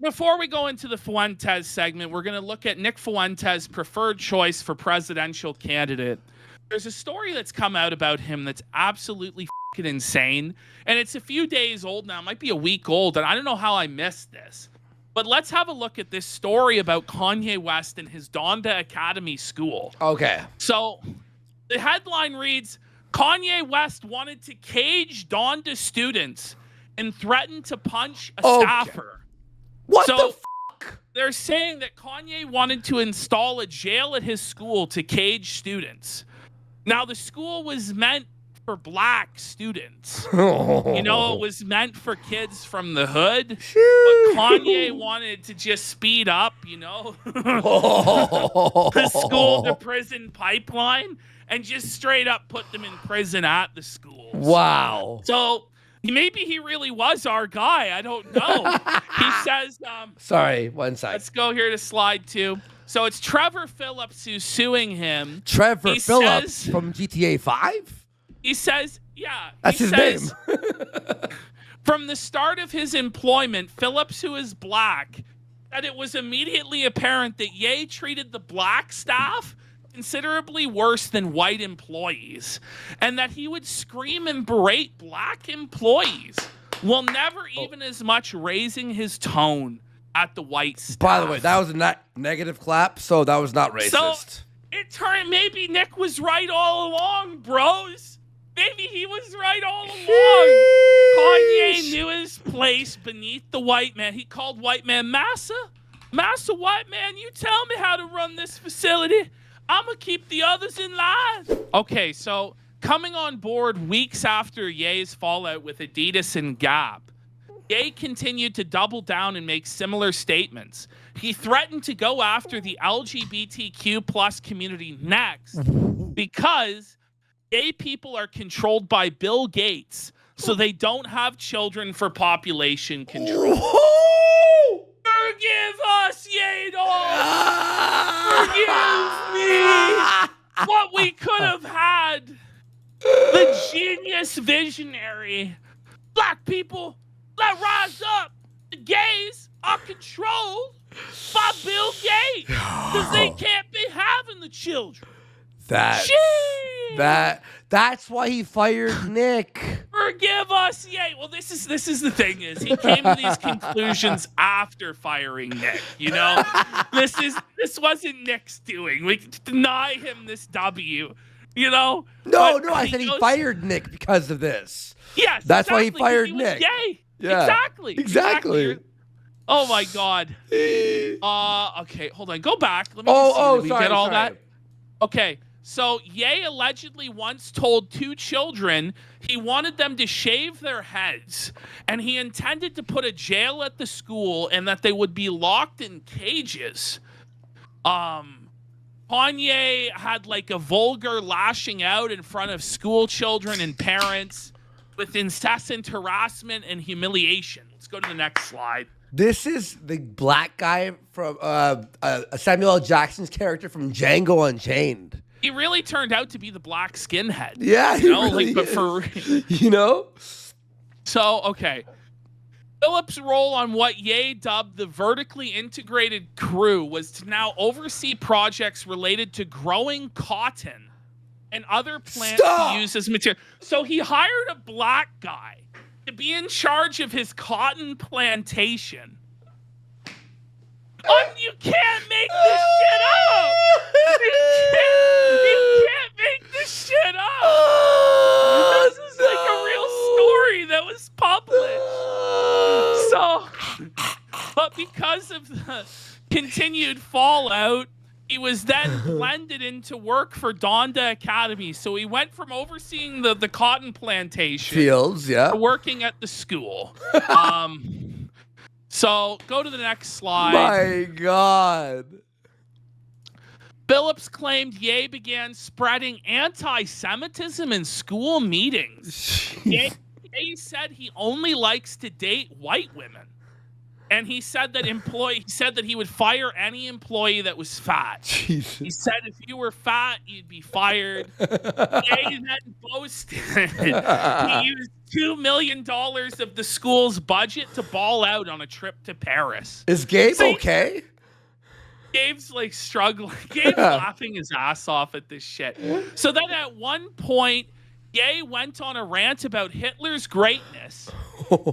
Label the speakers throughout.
Speaker 1: before we go into the Fuentes segment, we're going to look at Nick Fuentes' preferred choice for presidential candidate. There's a story that's come out about him that's absolutely fucking insane. And it's a few days old now. It might be a week old. And I don't know how I missed this. But let's have a look at this story about Kanye West and his Donda Academy school.
Speaker 2: Okay.
Speaker 1: So the headline reads, Kanye West wanted to cage Donda students and threatened to punch a staffer.
Speaker 2: What the fuck?
Speaker 1: They're saying that Kanye wanted to install a jail at his school to cage students. Now, the school was meant for black students. You know, it was meant for kids from the hood. But Kanye wanted to just speed up, you know, the school to prison pipeline and just straight up put them in prison at the schools.
Speaker 2: Wow.
Speaker 1: So maybe he really was our guy. I don't know. He says,
Speaker 2: sorry, one side.
Speaker 1: Let's go here to slide 2. So it's Trevor Phillips who's suing him.
Speaker 2: Trevor Phillips from GTA 5?
Speaker 1: He says, yeah.
Speaker 2: That's his name.
Speaker 1: From the start of his employment, Phillips, who is black, said it was immediately apparent that Ye treated the black staff considerably worse than white employees, and that he would scream and berate black employees while never even as much raising his tone at the white staff.
Speaker 2: By the way, that was a negative clap, so that was not racist.
Speaker 1: So it turned, maybe Nick was right all along, bros. Maybe he was right all along. Kanye knew his place beneath the white man. He called white man Massa. Massa, white man, you tell me how to run this facility. I'm going to keep the others in line. Okay, so coming on board weeks after Ye's fallout with Adidas and Gap, Ye continued to double down and make similar statements. He threatened to go after the LGBTQ plus community next because gay people are controlled by Bill Gates, so they don't have children for population control. Forgive us, Yadol! Forgive me! What we could have had. The genius visionary. Black people, let's rise up. The gays are controlled by Bill Gates because they can't be having the children.
Speaker 2: That's why he fired Nick.
Speaker 1: Forgive us, yay. Well, this is the thing is he came to these conclusions after firing Nick. You know, this wasn't Nick's doing. We can deny him this W. You know.
Speaker 2: No, I said he fired Nick because of this.
Speaker 1: Yes,
Speaker 2: that's why he fired Nick.
Speaker 1: Gay.
Speaker 2: Yeah,
Speaker 1: exactly. Oh my God. Okay, hold on. Go back. Let me see. Get all that. Okay. So Ye allegedly once told 2 children he wanted them to shave their heads, and he intended to put a jail at the school and that they would be locked in cages. Kanye had like a vulgar lashing out in front of school children and parents with incessant harassment and humiliation. Let's go to the next slide.
Speaker 2: This is the black guy from Samuel L. Jackson's character from Django Unchained.
Speaker 1: He really turned out to be the black skinhead.
Speaker 2: Yeah,
Speaker 1: you know,
Speaker 2: really
Speaker 1: but for
Speaker 2: you know.
Speaker 1: So okay, Phillips' role on what Ye dubbed the vertically integrated crew was to now oversee projects related to growing cotton and other plants to use as material. So he hired a black guy to be in charge of his cotton plantation. You can't make this shit up! You can't make this shit up! This is like a real story that was published. So, but because of the continued fallout, he was then blended into work for Donda Academy. So he went from overseeing the cotton plantation
Speaker 2: fields,
Speaker 1: to working at the school. So go to the next slide.
Speaker 2: My God.
Speaker 1: Phillips claimed Ye began spreading anti-Semitism in school meetings. Ye said he only likes to date white women. And he said that he would fire any employee that was fat.
Speaker 2: Jesus.
Speaker 1: He said if you were fat, you'd be fired. Ye then boasted he used $2 million of the school's budget to ball out on a trip to Paris.
Speaker 2: Is Gabe okay?
Speaker 1: Gabe's like struggling. Gabe's laughing his ass off at this shit. So then at one point, Ye went on a rant about Hitler's greatness.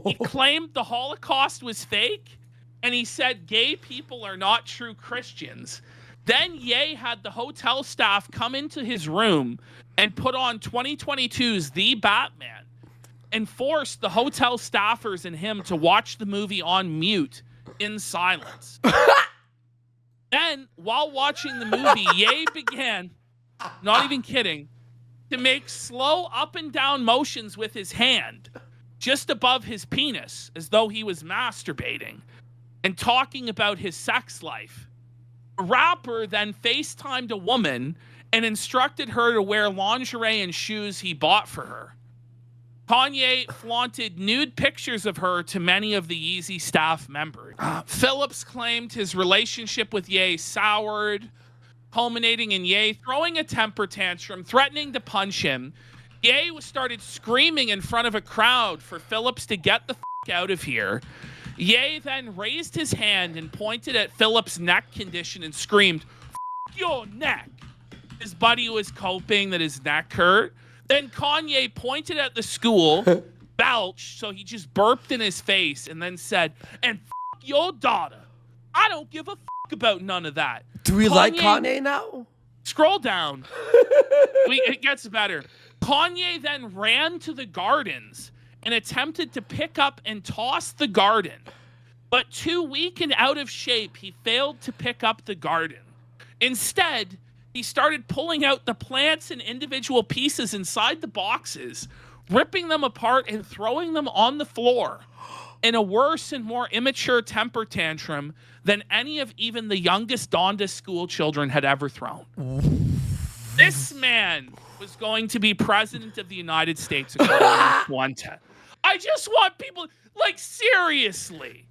Speaker 1: He claimed the Holocaust was fake, and he said gay people are not true Christians. Then Ye had the hotel staff come into his room and put on 2022's The Batman and forced the hotel staffers and him to watch the movie on mute in silence. Then, while watching the movie, Ye began, not even kidding, to make slow up and down motions with his hand just above his penis as though he was masturbating and talking about his sex life. A rapper then FaceTimed a woman and instructed her to wear lingerie and shoes he bought for her. Kanye flaunted nude pictures of her to many of the Yeezy staff members. Phillips claimed his relationship with Ye soured, culminating in Ye throwing a temper tantrum, threatening to punch him. Ye started screaming in front of a crowd for Phillips to get the out of here. Ye then raised his hand and pointed at Phillips' neck condition and screamed, your neck. His buddy was coping that his neck hurt. Then Kanye pointed at the school, belched, so he just burped in his face, and then said, and your daughter. I don't give a about none of that.
Speaker 2: Do we like Kanye now?
Speaker 1: Scroll down. It gets better. Kanye then ran to the gardens and attempted to pick up and toss the garden. But too weak and out of shape, he failed to pick up the garden. Instead, he started pulling out the plants and individual pieces inside the boxes, ripping them apart and throwing them on the floor in a worse and more immature temper tantrum than any of even the youngest Donda school children had ever thrown. This man was going to be president of the United States according to Donda. I just want people, like, seriously.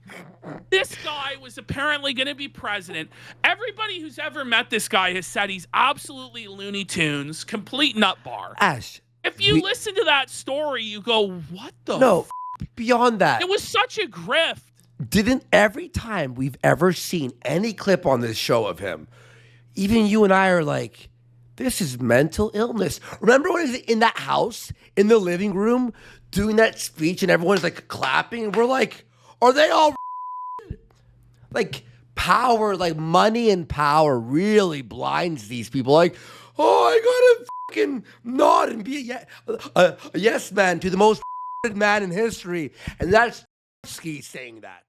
Speaker 1: This guy was apparently going to be president. Everybody who's ever met this guy has said he's absolutely Looney Tunes, complete nutbar.
Speaker 2: Ash.
Speaker 1: If you listen to that story, you go, what the
Speaker 2: No, beyond that.
Speaker 1: It was such a grift.
Speaker 2: Didn't every time we've ever seen any clip on this show of him, even you and I are like, this is mental illness. Remember when he was in that house, in the living room, doing that speech and everyone's like clapping and we're like, are they all like power, like money and power really blinds these people. Like, oh, I gotta fucking nod and be a yes man to the most man in history. And that's Ski saying that.